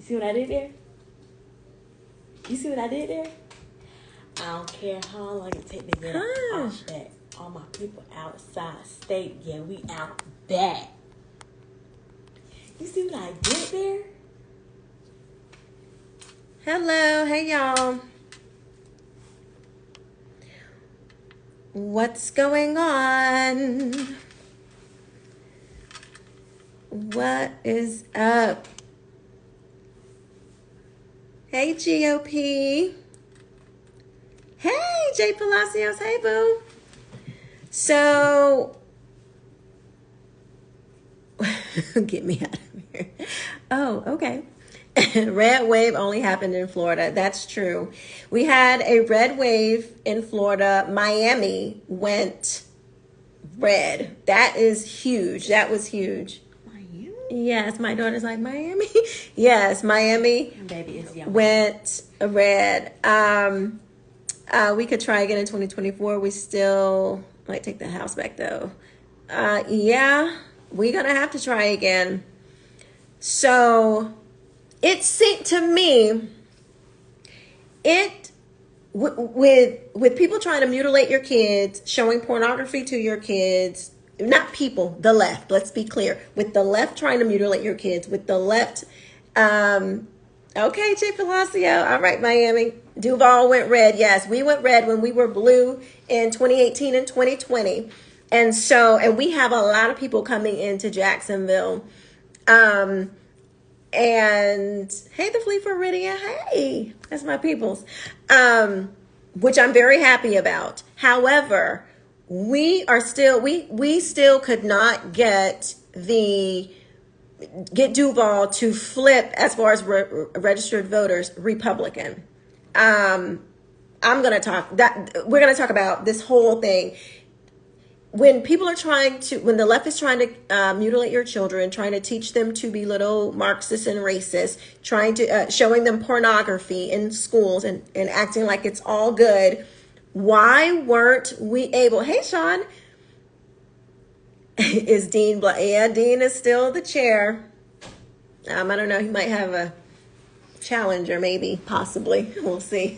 See what I did there? You see what I did there? I don't care how long it take to get out back. All my people outside state, yeah, we out back. You see what I did there? Hello, hey y'all. What's going on? What is up? Hey GOP. Hey Jay Palacios, hey boo. So, get me out of here. Oh, okay. Red wave only happened in Florida. That's true. We had a red wave in Florida. Miami went red. That is huge. That was huge. Miami? Yes, my daughter's like, Miami? Yes, Miami Baby is young. went red. We could try again in 2024. We still might take the house back though. Yeah, we're gonna have to try again. So it seemed to me, with people trying to mutilate your kids, showing pornography to your kids, not people, the left, let's be clear, with the left trying to mutilate your kids, with the left, okay, Jay Palacio, all right, Miami, Duval went red. Yes, we went red when we were blue in 2018 and 2020. And we have a lot of people coming into Jacksonville. And hey, the Fleet Floridian, hey, that's my peoples, which I'm very happy about. However, we still could not get Duval to flip as far as registered voters Republican. We're going to talk about this whole thing. When the left is trying to mutilate your children, trying to teach them to be little Marxists and racists, trying to showing them pornography in schools and acting like it's all good, why weren't we able? Hey, Sean, is Dean? Yeah, Dean is still the chair. I don't know. He might have a challenger, maybe, possibly. We'll see.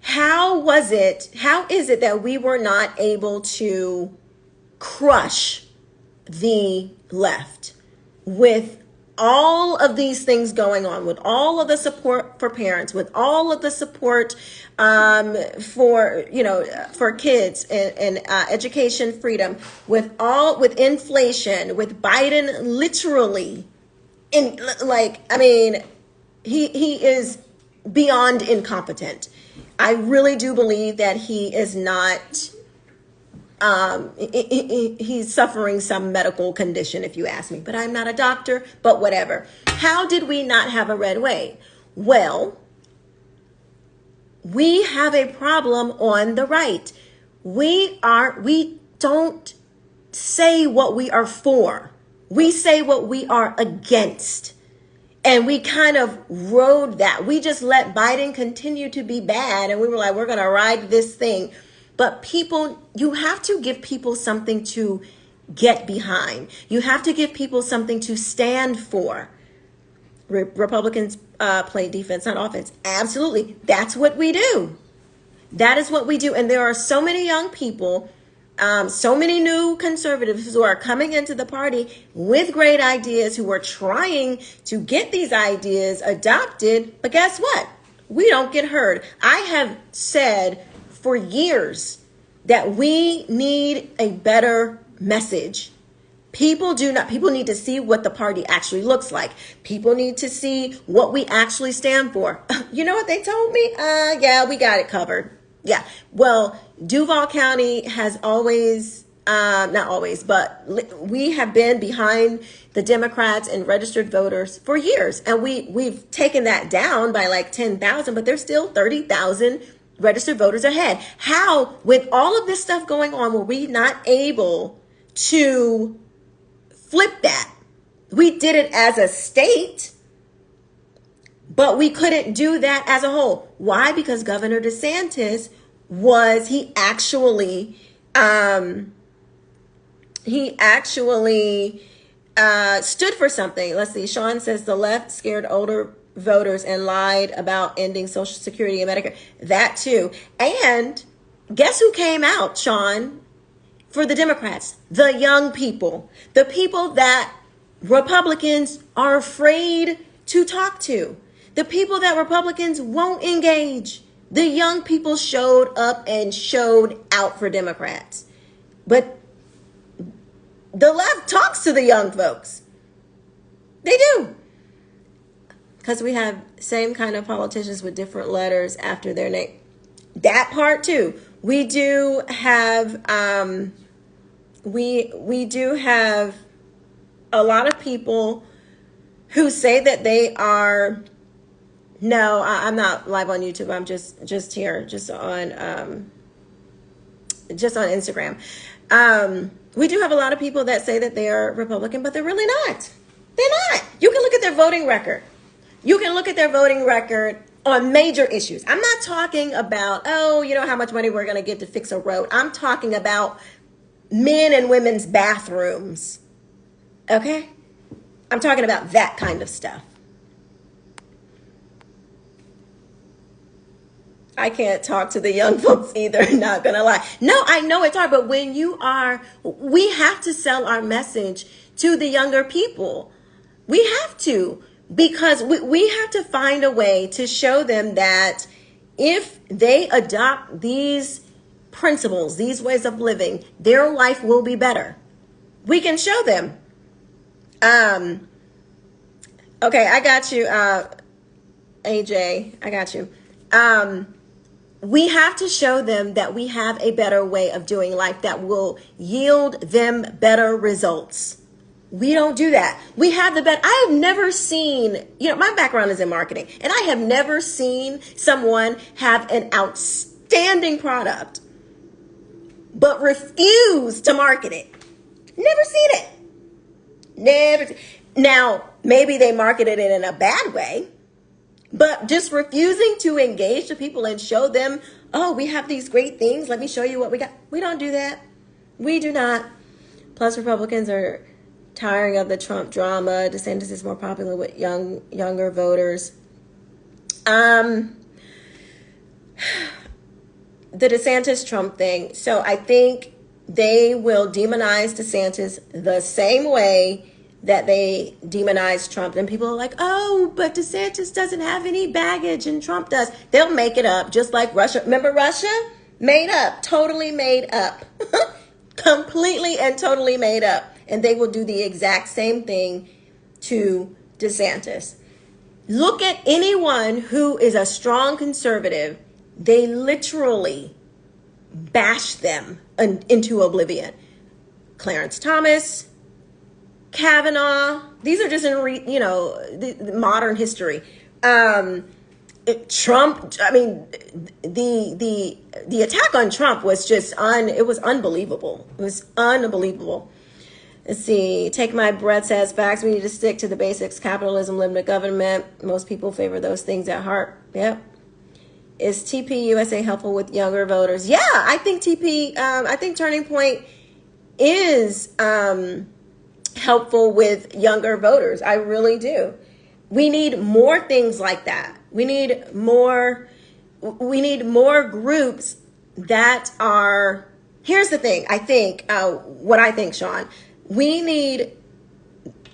How is it that we were not able to crush the left with all of these things going on, with all of the support for parents, with all of the support for kids and education freedom, with inflation, with Biden literally he is beyond incompetent. I really do believe that he is not, he's suffering some medical condition, if you ask me, but I'm not a doctor, but whatever. How did we not have a red wave? Well, we have a problem on the right. We don't say what we are for. We say what we are against. And we kind of rode that. We just let Biden continue to be bad. And we were like, we're going to ride this thing. But people, you have to give people something to get behind. You have to give people something to stand for. Republicans play defense, not offense. Absolutely. That's what we do. That is what we do. And there are so many young people, so many new conservatives who are coming into the party with great ideas, who are trying to get these ideas adopted. But guess what? We don't get heard. I have said for years that we need a better message. People need to see what the party actually looks like. People need to see what we actually stand for. You know what they told me? Yeah, we got it covered. Yeah. Well, Duval County has always, not always, but we have been behind the Democrats and registered voters for years. And we've taken that down by like 10,000, but there's still 30,000 registered voters ahead. How, with all of this stuff going on, were we not able to flip that? We did it as a state, but we couldn't do that as a whole. Why? Because Governor DeSantis he actually stood for something. Let's see. Sean says the left scared older voters and lied about ending Social Security and Medicare. That too. And guess who came out, Sean, for the Democrats? The young people. The people that Republicans are afraid to talk to. The people that Republicans won't engage. The young people showed up and showed out for Democrats. But the left talks to the young folks. They do. Because we have same kind of politicians with different letters after their name. That part too. We do have we do have a lot of people who say that they are. No, I'm not live on YouTube. I'm just here, just on Instagram. We do have a lot of people that say that they are Republican, but they're really not. They're not. You can look at their voting record. You can look at their voting record on major issues. I'm not talking about, how much money we're going to get to fix a road. I'm talking about men and women's bathrooms. Okay? I'm talking about that kind of stuff. I can't talk to the young folks either, not gonna lie. No, I know it's hard, but when we have to sell our message to the younger people. We have to, because we have to find a way to show them that if they adopt these principles, these ways of living, their life will be better. We can show them. Okay, I got you, AJ, I got you. We have to show them that we have a better way of doing life that will yield them better results. We don't do that. We have the better. I have never seen, my background is in marketing, and I have never seen someone have an outstanding product, but refuse to market it. Never seen it. Never. Now, maybe they marketed it in a bad way. But just refusing to engage the people and show them, we have these great things. Let me show you what we got. We don't do that. We do not. Plus, Republicans are tiring of the Trump drama. DeSantis is more popular with younger voters. The DeSantis Trump thing. So I think they will demonize DeSantis the same way that they demonize Trump. And people are like, but DeSantis doesn't have any baggage and Trump does. They'll make it up, just like Russia. Remember Russia? Made up, totally made up. Completely and totally made up. And they will do the exact same thing to DeSantis. Look at anyone who is a strong conservative. They literally bash them into oblivion. Clarence Thomas, Kavanaugh, these are just in the modern history. Trump, I mean, the attack on Trump was just it was unbelievable. It was unbelievable. Let's see. Take My Breath says facts. We need to stick to the basics: capitalism, limited government. Most people favor those things at heart. Yep. Is TP USA helpful with younger voters? Yeah, I think I think Turning Point is helpful with younger voters. I really do. We need more things like that. We need more groups that are, here's the thing. I think, what I think, Sean, we need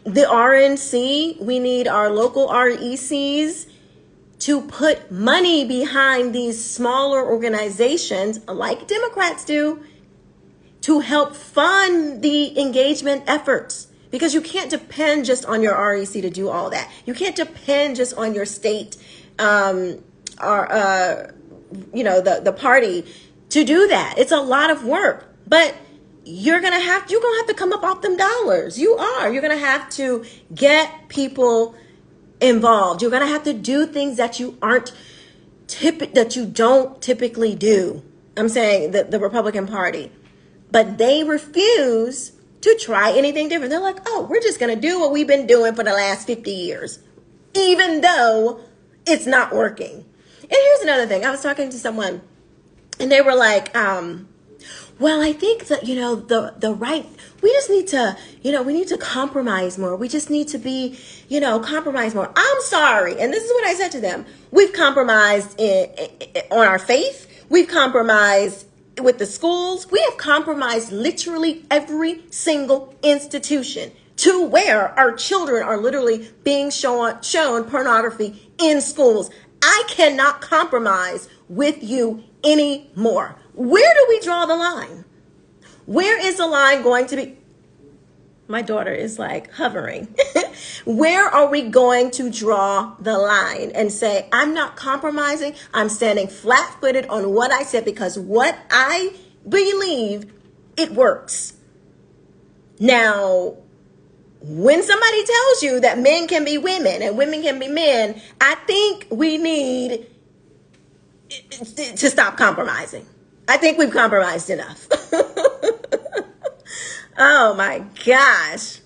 the RNC, we need our local RECs to put money behind these smaller organizations like Democrats do to help fund the engagement efforts. Because you can't depend just on your REC to do all that. You can't depend just on your state, the party to do that. It's a lot of work, but you're gonna have to come up off them dollars. You're gonna have to get people involved. You're gonna have to do things that you don't typically do. I'm saying the Republican Party, but they refuse to try anything different. They're like, we're just going to do what we've been doing for the last 50 years, even though it's not working. And here's another thing. I was talking to someone and they were like, Well, I think that, the right, we just need to, we need to compromise more. We just need to be, compromise more. I'm sorry. And this is what I said to them. We've compromised on our faith. We've compromised with the schools. We have compromised literally every single institution to where our children are literally being shown pornography in schools. I cannot compromise with you anymore. Where do we draw the line? Where is the line going to be? My daughter is like hovering. Where are we going to draw the line and say, I'm not compromising. I'm standing flat-footed on what I said because what I believe, it works. Now, when somebody tells you that men can be women and women can be men, I think we need to stop compromising. I think we've compromised enough. Oh my gosh.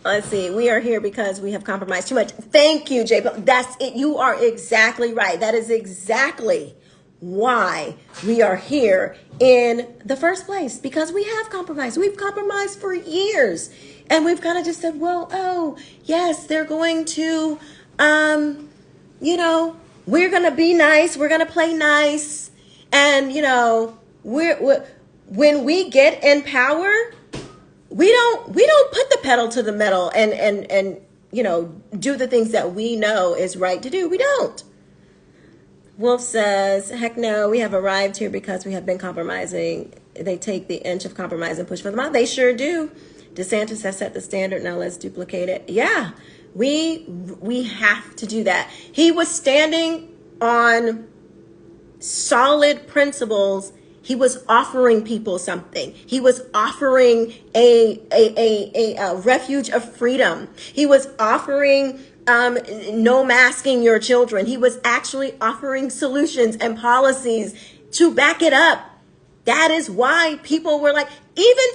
Let's see. We are here because we have compromised too much. Thank you, Jay. That's it. You are exactly right. That is exactly why we are here in the first place, because we have compromised. We've compromised for years, and we've kind of just said, well, oh yes, they're going to, we're going to be nice. We're going to play nice. And, when we get in power, we don't put the pedal to the metal and do the things that we know is right to do. We don't. Wolf says, heck no, we have arrived here because we have been compromising. They take the inch of compromise and push for them out. They sure do. DeSantis has set the standard. Now let's duplicate it. Yeah, we have to do that. He was standing on solid principles. He was offering people something. He was offering a refuge of freedom. He was offering no masking your children. He was actually offering solutions and policies to back it up. That is why people were like, even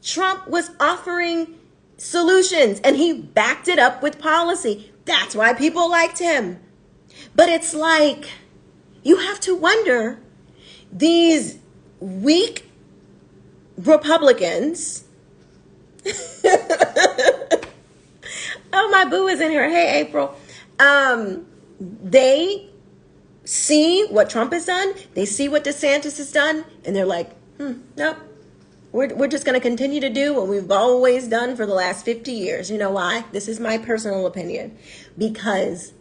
Trump was offering solutions and he backed it up with policy. That's why people liked him. But it's like, you have to wonder, these weak Republicans. Oh, my boo is in here. Hey, April. They see what Trump has done. They see what DeSantis has done. And they're like, nope. We're just going to continue to do what we've always done for the last 50 years. You know why? This is my personal opinion. Because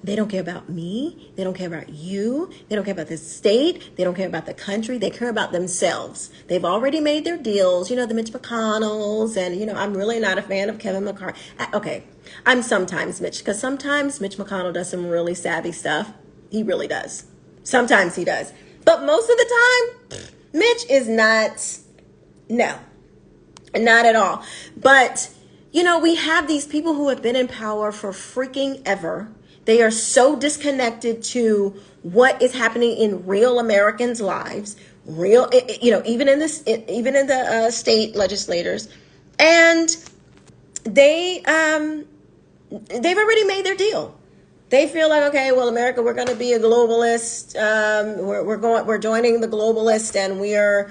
they don't care about me. They don't care about you. They don't care about the state. They don't care about the country. They care about themselves. They've already made their deals. The Mitch McConnells. And, I'm really not a fan of Kevin McCarthy. Okay, I'm sometimes Mitch. Because sometimes Mitch McConnell does some really savvy stuff. He really does. Sometimes he does. But most of the time, Mitch is not. No, not at all. But, we have these people who have been in power for freaking ever. They are so disconnected to what is happening in real Americans' lives, even in the state legislators, and they've already made their deal. They feel like, okay, well, America, we're going to be a globalist. We're joining the globalist, and we're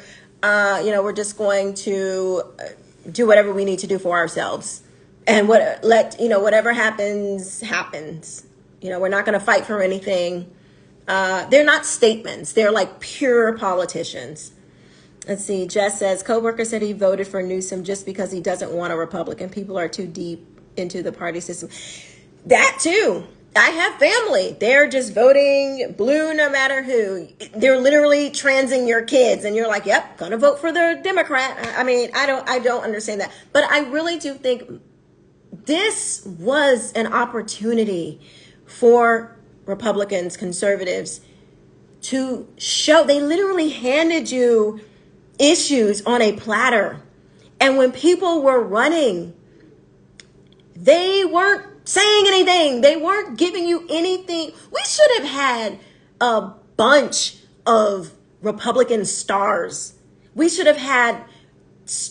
just going to do whatever we need to do for ourselves, and whatever happens. We're not going to fight for anything. They're not statements. They're like pure politicians. Let's see. Jess says, coworker said he voted for Newsom just because he doesn't want a Republican. People are too deep into the party system. That too. I have family. They're just voting blue no matter who. They're literally transing your kids. And you're like, yep, going to vote for the Democrat. I mean, I don't understand that. But I really do think this was an opportunity for Republicans, conservatives, to show. They literally handed you issues on a platter. And when people were running, they weren't saying anything. They weren't giving you anything. We should have had a bunch of Republican stars. We should have had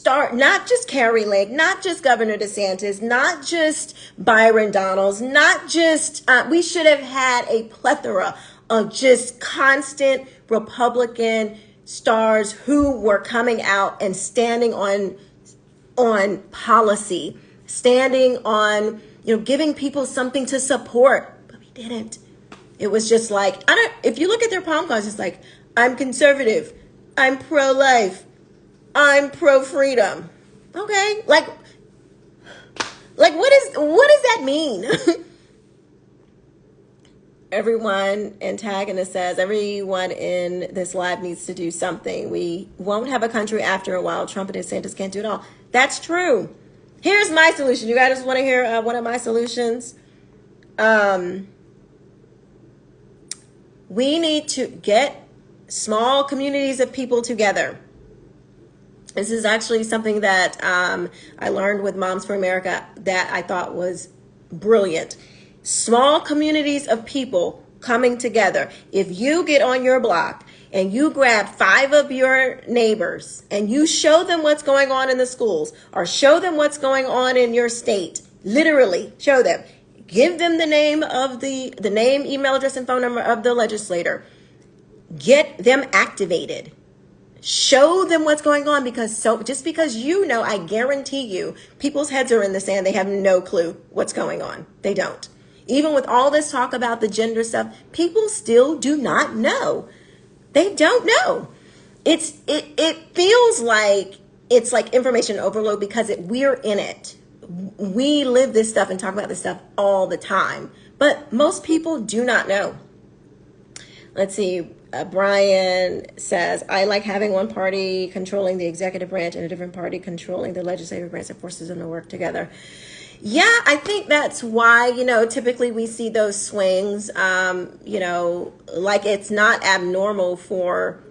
not just Carrie Lake, not just Governor DeSantis, not just Byron Donalds, not just, we should have had a plethora of just constant Republican stars who were coming out and standing on policy, standing on, giving people something to support. But we didn't. It was just like, if you look at their palm cards, it's like, I'm conservative, I'm pro-life, I'm pro-freedom. Okay? Like what does that mean? Everyone, antagonist says, everyone in this live needs to do something. We won't have a country after a while. Trump and DeSantis can't do it all. That's true. Here's my solution. You guys want to hear one of my solutions? We need to get small communities of people together. This is actually something that I learned with Moms for America that I thought was brilliant. Small communities of people coming together. If you get on your block and you grab 5 of your neighbors and you show them what's going on in the schools or show them what's going on in your state, literally show them, give them the name of the name, email address, and phone number of the legislator, get them activated. Show them what's going on, because just because I guarantee you, people's heads are in the sand. They have no clue what's going on. They don't. Even with all this talk about the gender stuff, people still do not know. They don't know. It feels like it's like information overload because we're in it. We live this stuff and talk about this stuff all the time, but most people do not know. Let's see. Brian says, I like having one party controlling the executive branch and a different party controlling the legislative branch that forces them to work together. Yeah, I think that's why, typically we see those swings, like it's not abnormal for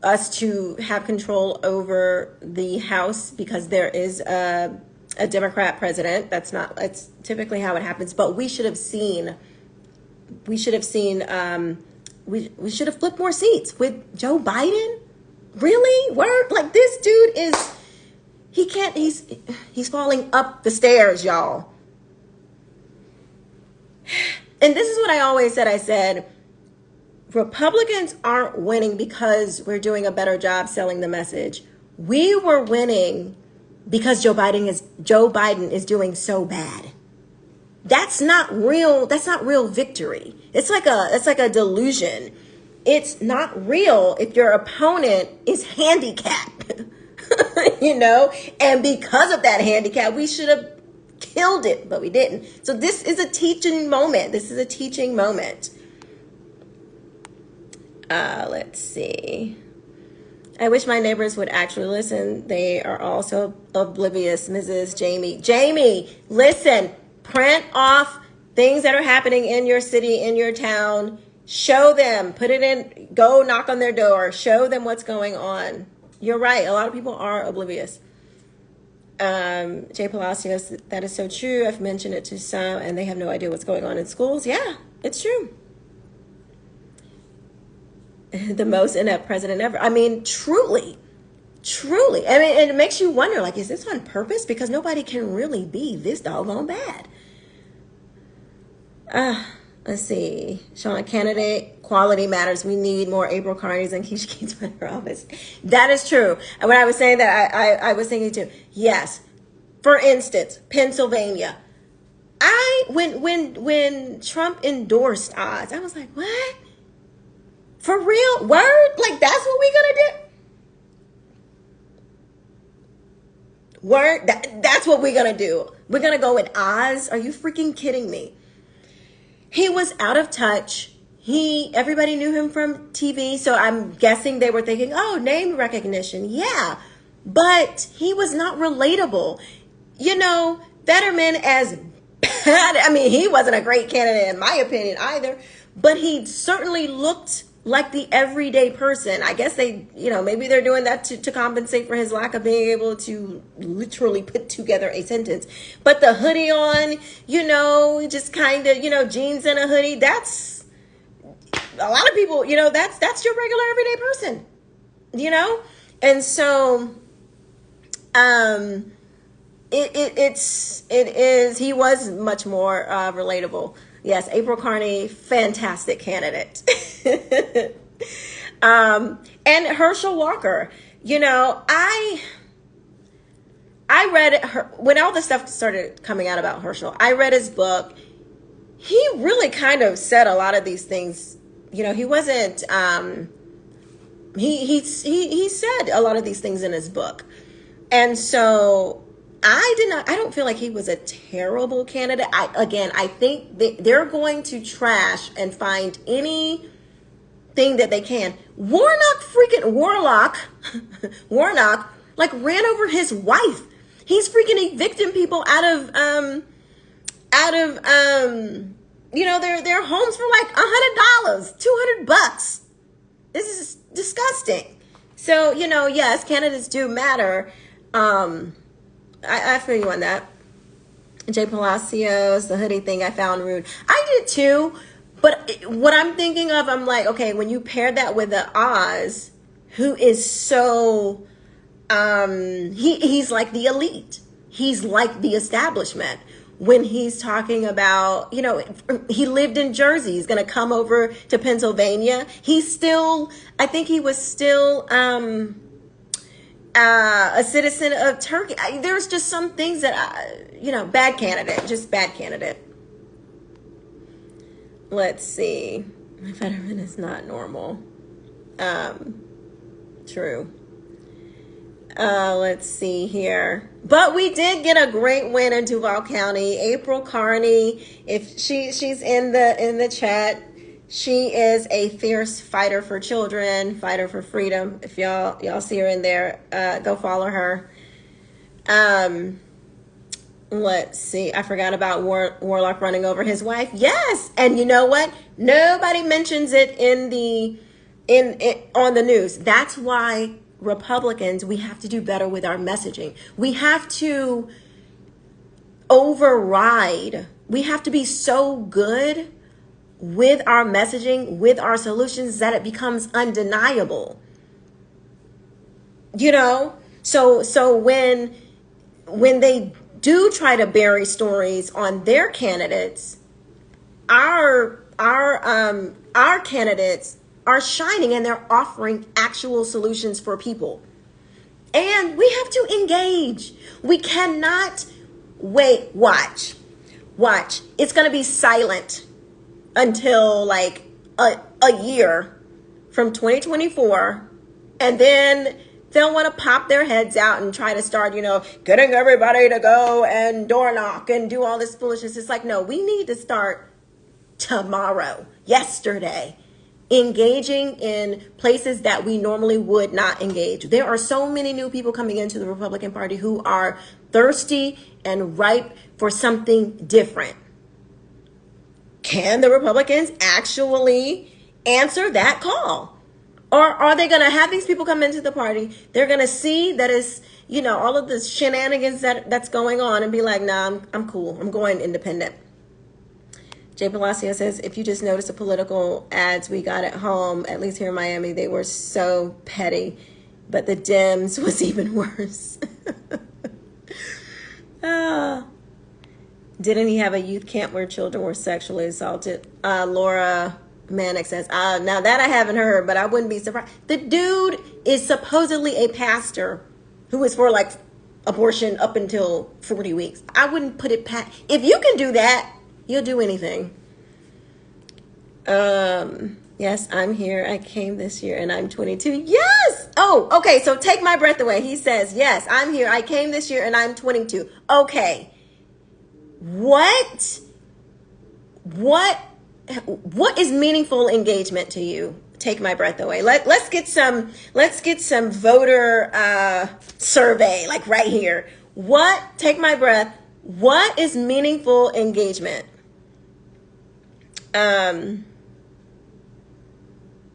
us to have control over the House because there is a Democrat president. That's typically how it happens. But we should have flipped more seats with Joe Biden. Really? Word? Like, this dude he's falling up the stairs, y'all. And this is what I always said. I said, Republicans aren't winning because we're doing a better job selling the message. We were winning because Joe Biden is doing so bad. That's not real victory. It's like a delusion. It's not real if your opponent is handicapped. And because of that handicap, we should have killed it, but we didn't. So this is a teaching moment. Let's see. I wish my neighbors would actually listen. They are also oblivious, Mrs. Jamie. Jamie, listen. Print off things that are happening in your city, in your town. Show them. Put it in. Go knock on their door. Show them what's going on. You're right. A lot of people are oblivious. Jay Palacios, that is so true. I've mentioned it to some, and they have no idea what's going on in schools. Yeah, it's true. The most inept president ever. I mean, truly. I mean, and it makes you wonder, like, is this on purpose? Because nobody can really be this doggone bad. Let's see. Sean, candidate quality matters. We need more April Carneys and Quisha Keats for their office. That is true. And when I was saying that, I was thinking too. Yes. For instance, Pennsylvania. When Trump endorsed Oz, I was like, what? For real? Word? Like, that's what we gonna do? Word? That's what we're gonna do. We're gonna go with Oz? Are you freaking kidding me? He was out of touch. Everybody knew him from TV, so I'm guessing they were thinking, oh, name recognition. Yeah, but he was not relatable. Fetterman, as bad, I mean, he wasn't a great candidate in my opinion either, but he certainly looked like the everyday person. I guess they, maybe they're doing that to compensate for his lack of being able to literally put together a sentence. But the hoodie on, just kind of, jeans and a hoodie, that's a lot of people, that's your regular everyday person, And so, he was much more relatable. Yes, April Carney, fantastic candidate. And Herschel Walker, you know, I read when all this stuff started coming out about Herschel. I read his book. He really kind of said a lot of these things. You know, he wasn't. He said a lot of these things in his book, and so I don't feel like he was a terrible candidate. I think they're going to trash and find anything that they can. Warnock, like ran over his wife. He's freaking evicting people out of you know, their homes for like $100, $200. This is disgusting. So, you know, yes, candidates do matter. I feel you on that. Jay Palacios, the hoodie thing I found rude. I did too. But what I'm thinking of, I'm like, okay, when you pair that with the Oz, who is so, he's like the elite. He's like the establishment. When he's talking about, you know, he lived in Jersey. He's going to come over to Pennsylvania. He's still, I think he was still a citizen of Turkey. There's just some things that, you know, bad candidate, just bad candidate. Let's see. My Fetterman is not normal. True. Let's see here. But we did get a great win in Duval County. April Carney, if she's in the chat, she is a fierce fighter for children, fighter for freedom. If y'all see her in there, go follow her. Let's see. I forgot about Warlock running over his wife. Yes, and you know what? Nobody mentions it on the news. That's why Republicans, we have to do better with our messaging. We have to override. We have to be so good with our messaging, with our solutions, that it becomes undeniable. You know? So when they do try to bury stories on their candidates, our candidates are shining and they're offering actual solutions for people. And we have to engage. We cannot wait. Watch. It's going to be silent until like a year from 2024. And then they'll want to pop their heads out and try to start, you know, getting everybody to go and door knock and do all this foolishness. It's like, no, we need to start tomorrow, yesterday, engaging in places that we normally would not engage. There are so many new people coming into the Republican Party who are thirsty and ripe for something different. Can the Republicans actually answer that call? Or are they going to have these people come into the party? They're going to see that it's, you know, all of the shenanigans that's going on and be like, nah, I'm cool. I'm going independent. Jay Palacio says, if you just notice the political ads we got at home, at least here in Miami, they were so petty. But the Dems was even worse. Didn't he have a youth camp where children were sexually assaulted? Laura Manick says, now that I haven't heard, but I wouldn't be surprised. The dude is supposedly a pastor who is for like abortion up until 40 weeks. I wouldn't put it past. If you can do that, you'll do anything. Yes, I'm here. I came this year and I'm 22. Yes. Oh, okay. So take my breath away. He says, yes, I'm here. I came this year and I'm 22. Okay. What is meaningful engagement to you? Take my breath away. Let's get some voter survey, like right here. Take my breath. What is meaningful engagement?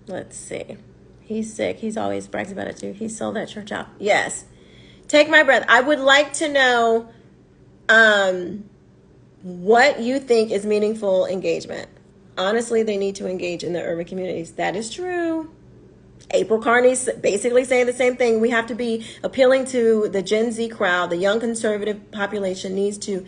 Let's see. He's sick. He's always brags about it too. He sold that church out. Yes. Take my breath. I would like to know what you think is meaningful engagement. Honestly, they need to engage in the urban communities. That is true. April Carney's basically saying the same thing. We have to be appealing to the Gen Z crowd. The young conservative population needs to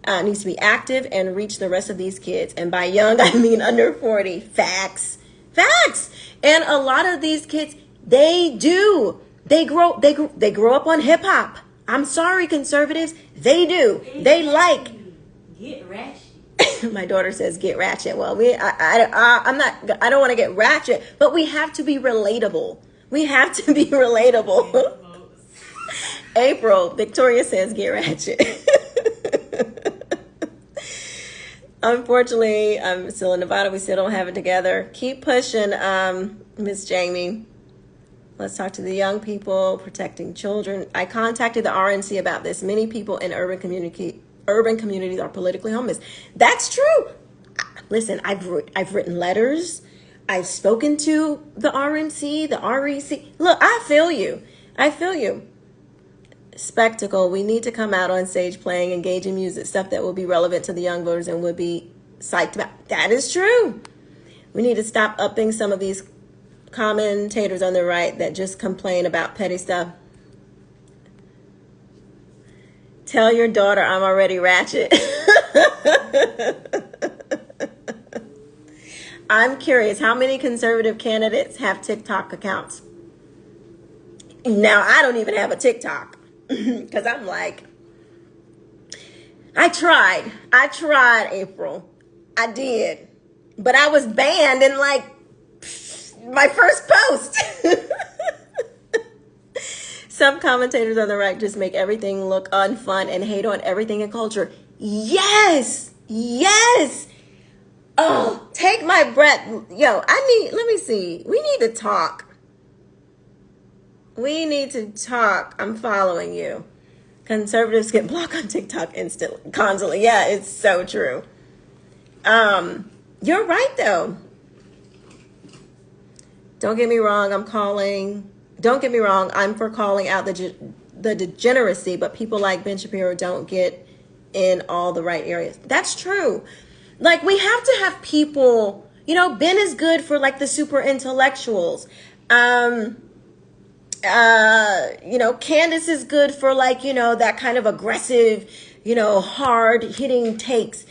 be active and reach the rest of these kids. And by young, I mean under 40. Facts. Facts. And a lot of these kids, they do. They grow up on hip hop. I'm sorry, conservatives. They do. They like. Get ratchet. My daughter says get ratchet. Well, I don't want to get ratchet, but we have to be relatable. We have to be relatable. April, Victoria says get ratchet. Unfortunately, I'm still in Nevada. We still don't have it together. Keep pushing, Miss Jamie. Let's talk to the young people, protecting children. I contacted the RNC about this. Many people in urban communities are politically homeless. That's true. Listen, I've written letters. I've spoken to the RNC, the REC. Look, I feel you. I feel you. Spectacle. We need to come out on stage playing engaging music, stuff that will be relevant to the young voters and would be psyched about. That is true. We need to stop upping some of these commentators on the right that just complain about petty stuff. Tell your daughter I'm already ratchet. I'm curious, how many conservative candidates have TikTok accounts? Now, I don't even have a TikTok because I'm like, I tried, April. I did. But I was banned in like my first post. Some commentators on the right just make everything look unfun and hate on everything in culture. Yes. Oh, take my breath. Yo, let me see. We need to talk. I'm following you. Conservatives get blocked on TikTok constantly. Yeah, it's so true. You're right though. Don't get me wrong, I'm for calling out the degeneracy, but people like Ben Shapiro don't get in all the right areas. That's true. Like, we have to have people, Ben is good for like the super intellectuals. Candace is good for like, that kind of aggressive, hard hitting takes.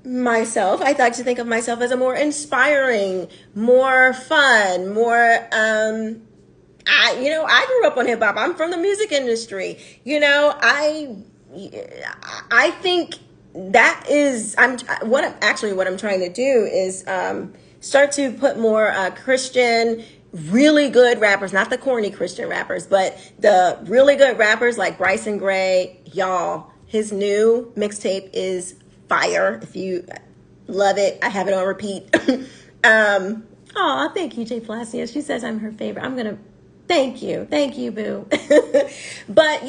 Myself, I like to think of myself as a more inspiring, more fun, more, I grew up on hip hop. I'm from the music industry. I think that is, what I'm trying to do is, start to put more, Christian, really good rappers, not the corny Christian rappers, but the really good rappers like Bryson Gray. Y'all, his new mixtape is fire. If you love it, I have it on repeat. Thank you, Jay Flacia. She says I'm her favorite. I'm gonna thank you, boo. But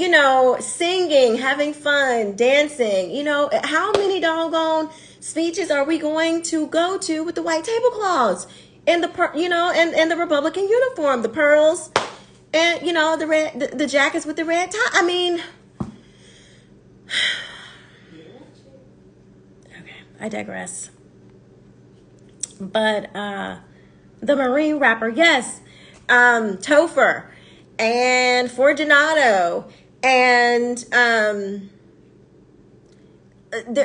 singing, having fun, dancing. How many doggone speeches are we going to go to with the white tablecloths and and the Republican uniform, the pearls, and the red, the jackets with the red tie? I mean. I digress. But the Marine rapper, yes, Topher and Fortunato, and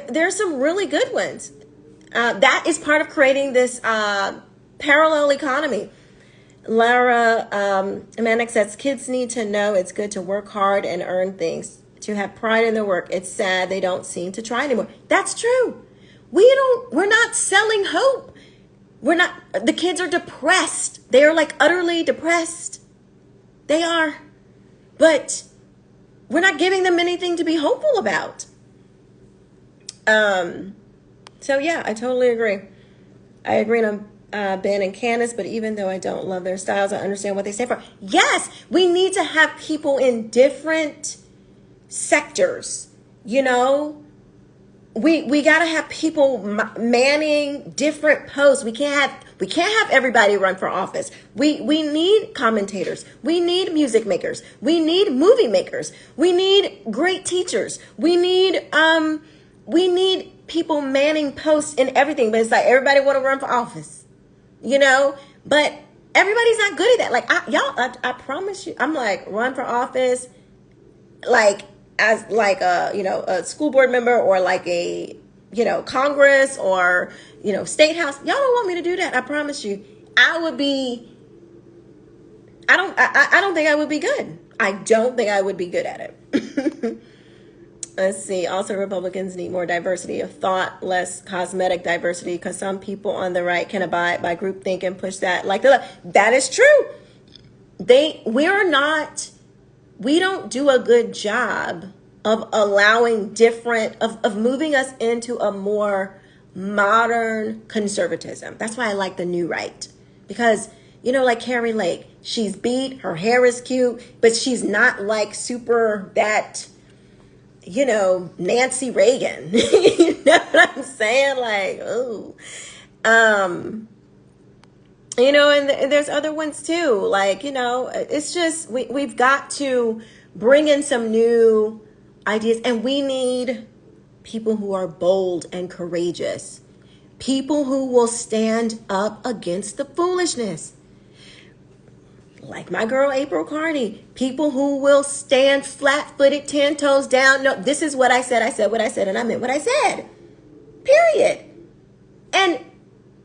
there's some really good ones. That is part of creating this parallel economy. Lara Manek says, kids need to know it's good to work hard and earn things, to have pride in their work. It's sad they don't seem to try anymore. That's true. We're not selling hope. The kids are depressed. They are like utterly depressed. They are. But we're not giving them anything to be hopeful about. So yeah, I totally agree. I agree on Ben and Candace, but even though I don't love their styles, I understand what they stand for. Yes, we need to have people in different sectors, We got to have people manning different posts. We can't have everybody run for office. We need commentators. We need music makers. We need movie makers. We need great teachers. We need people manning posts and everything. But it's like everybody want to run for office, But everybody's not good at that. Like I promise you, I'm like run for office, like as like a school board member or like a Congress or, State House. Y'all don't want me to do that. I promise you. I don't think I would be good. I don't think I would be good at it. Let's see. Also, Republicans need more diversity of thought, less cosmetic diversity, because some people on the right can abide by groupthink and push that like the left. That is true. We don't do a good job of allowing of moving us into a more modern conservatism. That's why I like the new right. Because, like Carrie Lake, she's beat, her hair is cute, but she's not like super that, Nancy Reagan. You know what I'm saying? Like, ooh. And there's other ones too. Like, it's just, we've got to bring in some new ideas, and we need people who are bold and courageous. People who will stand up against the foolishness. Like my girl, April Carney. People who will stand flat-footed, 10 toes down. No, this is what I said. I said what I said, and I meant what I said. Period. And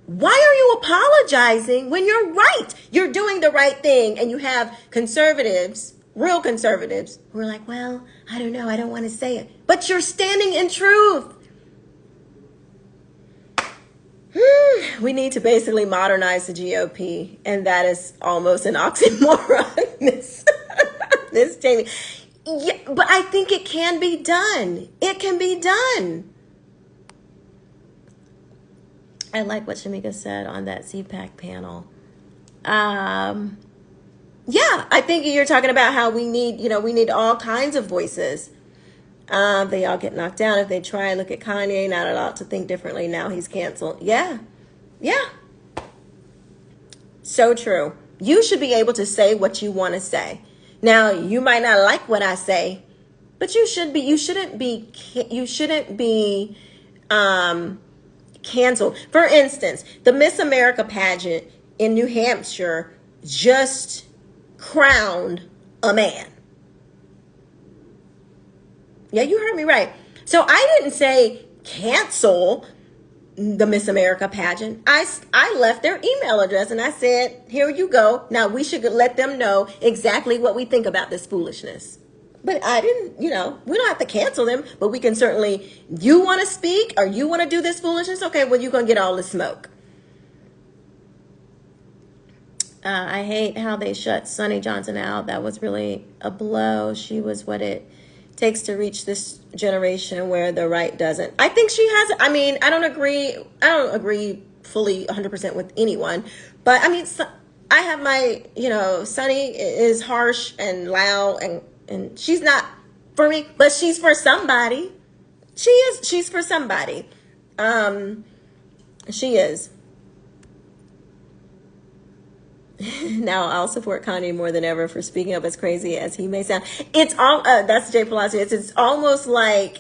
why are you apologizing when you're right? You're doing the right thing, and you have conservatives, real conservatives, who are like, well, I don't know. I don't want to say it. But you're standing in truth. We need to basically modernize the GOP, and that is almost an oxymoron, Miss Jamie. Yeah, but I think it can be done. It can be done. I like what Shamika said on that CPAC panel. Yeah, I think you're talking about how we need all kinds of voices. They all get knocked down if they try. Look at Kanye, not allowed to think differently. Now he's canceled. Yeah. So true. You should be able to say what you want to say. Now, you might not like what I say, but you shouldn't be canceled. For instance, the Miss America pageant in New Hampshire just crowned a man. Yeah, you heard me right. So I didn't say cancel the Miss America pageant. I left their email address and I said, here you go. Now we should let them know exactly what we think about this foolishness. But I didn't, we don't have to cancel them, but we can certainly, you want to speak or you want to do this foolishness? Okay, well, you're going to get all the smoke. I hate how they shut Sonny Johnson out. That was really a blow. She was what it takes to reach this generation where the right doesn't. I think she has. I mean, I don't agree fully 100% with anyone, but I mean, I have my, Sonny is harsh and loud, and she's not for me, but she's for somebody. She's for somebody. She is. Now I'll support Kanye more than ever for speaking up, as crazy as he may sound. It's all that's Jay Palacio. It's almost like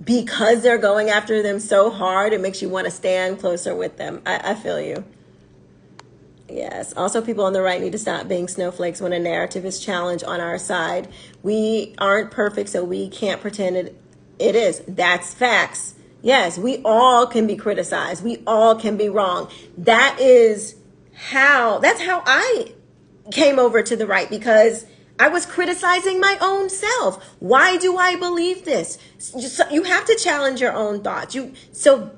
because they're going after them so hard, it makes you want to stand closer with them. I feel you. Yes. Also, people on the right need to stop being snowflakes when a narrative is challenged on our side. We aren't perfect, so we can't pretend it is. That's facts. Yes, we all can be criticized. We all can be wrong. That's how I came over to the right, because I was criticizing my own self. Why do I believe this? You have to challenge your own thoughts. So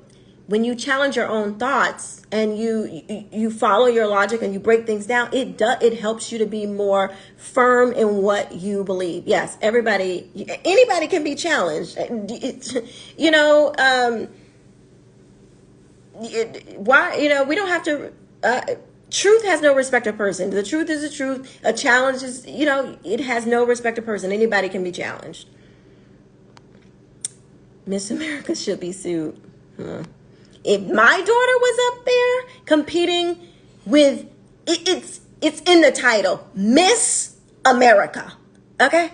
when you challenge your own thoughts and you follow your logic and you break things down, it helps you to be more firm in what you believe. Yes, anybody can be challenged. We don't have to. Truth has no respect of person. The truth is the truth. A challenge is, it has no respect of person. Anybody can be challenged. Miss America should be sued. If my daughter was up there competing with, it's in the title, Miss America. Okay?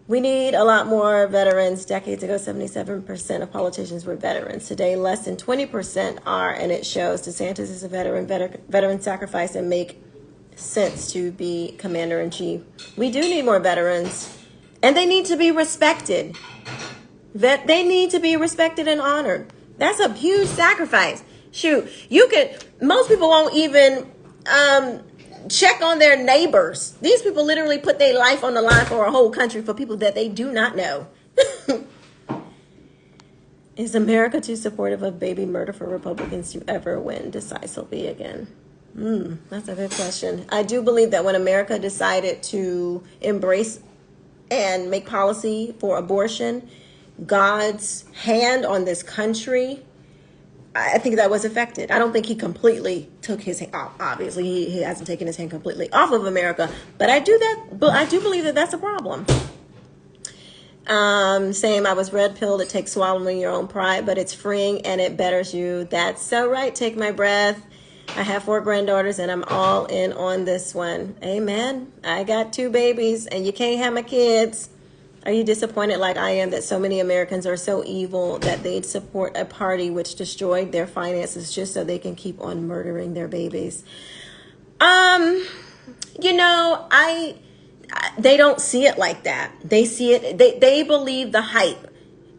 We need a lot more veterans. Decades ago, 77% of politicians were veterans. Today, less than 20% are, and it shows DeSantis is a veteran sacrifice and make sense to be commander-in-chief. We do need more veterans. And they need to be respected. That they need to be respected and honored. That's a huge sacrifice. Shoot, most people won't even check on their neighbors. These people literally put their life on the line for a whole country for people that they do not know. Is America too supportive of baby murder for Republicans to ever win decisively again? That's a good question. I do believe that when America decided to embrace and make policy for abortion, God's hand on this country, I think that was affected. I don't think he completely took his hand off. Obviously, he hasn't taken his hand completely off of America, but I do believe that that's a problem. Same, I was red pilled. It takes swallowing your own pride, but it's freeing and it betters you. That's so right. Take my breath. I have 4 granddaughters and I'm all in on this one. Amen. I got 2 babies and you can't have my kids. Are you disappointed like I am that so many Americans are so evil that they'd support a party which destroyed their finances just so they can keep on murdering their babies? They don't see it like that. They see it, they believe the hype.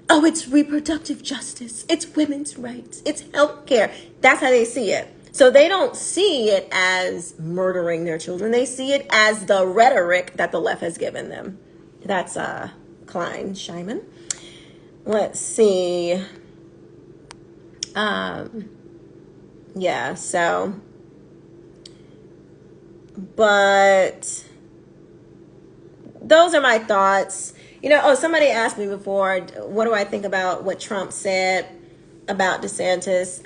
Oh, it's reproductive justice. It's women's rights. It's healthcare. That's how they see it. So they don't see it as murdering their children. They see it as the rhetoric that the left has given them. That's Klein Scheiman. Let's see. Yeah, so. But those are my thoughts. Somebody asked me before, what do I think about what Trump said about DeSantis?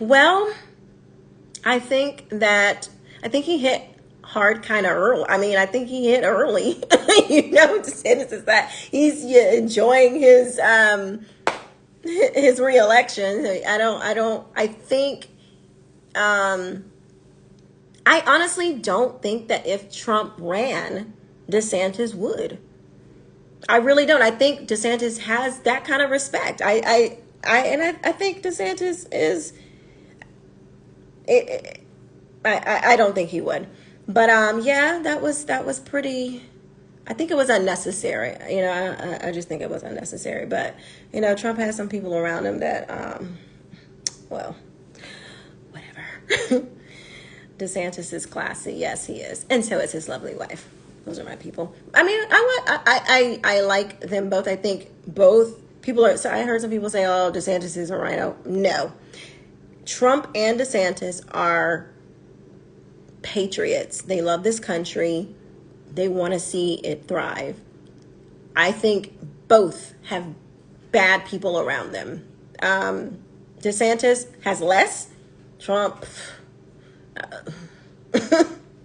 Well, I think he hit hard kind of early. I think he hit early. DeSantis is that he's enjoying his reelection. I honestly don't think that if Trump ran, DeSantis would. I really don't. I think DeSantis has that kind of respect. I think DeSantis is. I don't think he would, but yeah, that was pretty. I think it was unnecessary. I just think it was unnecessary. But Trump has some people around him that, well, whatever. DeSantis is classy. Yes, he is. And so is his lovely wife. Those are my people. I like them both. I think both people are, so I heard some people say, oh, DeSantis is a rhino. No. Trump and DeSantis are patriots. They love this country. They want to see it thrive. I think both have bad people around them. DeSantis has less. Trump...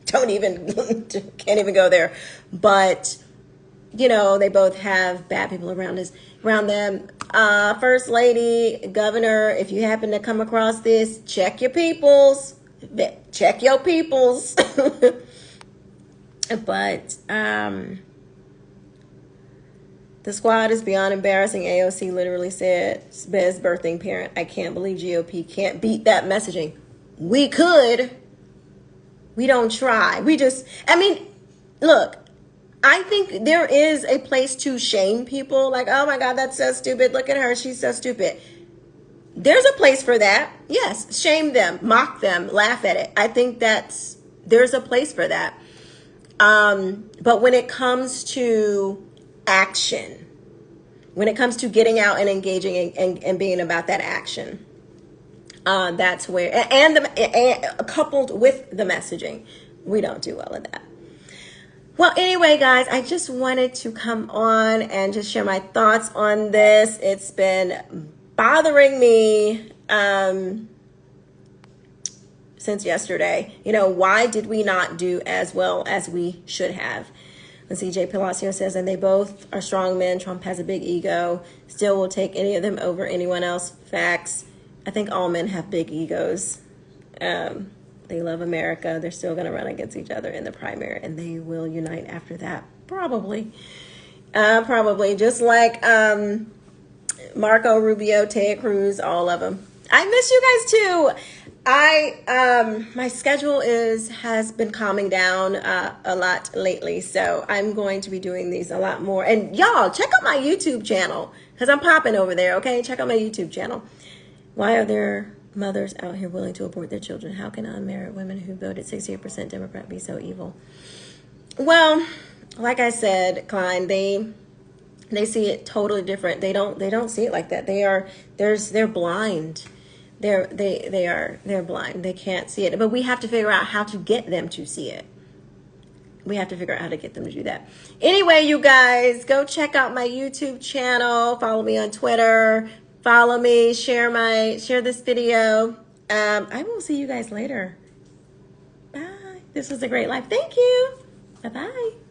can't even go there. But they both have bad people around them. First lady, governor, if you happen to come across this, check your peoples. But the squad is beyond embarrassing. AOC literally said, best birthing parent. I can't believe GOP can't beat that messaging. We could. We don't try. Look, I think there is a place to shame people. Like, oh my God, that's so stupid. Look at her. She's so stupid. There's a place for that. Yes. Shame them, mock them, laugh at it. I think there's a place for that. But when it comes to action, when it comes to getting out and engaging and being about that action, that's where, and coupled with the messaging, we don't do well at that. Well, anyway, guys, I just wanted to come on and just share my thoughts on this. It's been bothering me since yesterday. Why did we not do as well as we should have? And CJ Palacio says, and they both are strong men. Trump has a big ego. Still will take any of them over anyone else. Facts. I think all men have big egos. They love America. They're still going to run against each other in the primary, and they will unite after that. Probably. Just like Marco Rubio, Ted Cruz, all of them. I miss you guys too. My schedule has been calming down a lot lately, so I'm going to be doing these a lot more. And y'all, check out my YouTube channel because I'm popping over there. Okay, check out my YouTube channel. Why are there mothers out here willing to abort their children? How can unmarried women who voted 68% Democrat be so evil? Well, like I said, Klein, they see it totally different. They don't see it like that. They're blind. They're blind. They can't see it. But we have to figure out how to get them to see it. We have to figure out how to get them to do that. Anyway, you guys, go check out my YouTube channel. Follow me on Twitter. Follow me. Share this video. I will see you guys later. Bye. This was a great life. Thank you. Bye-bye.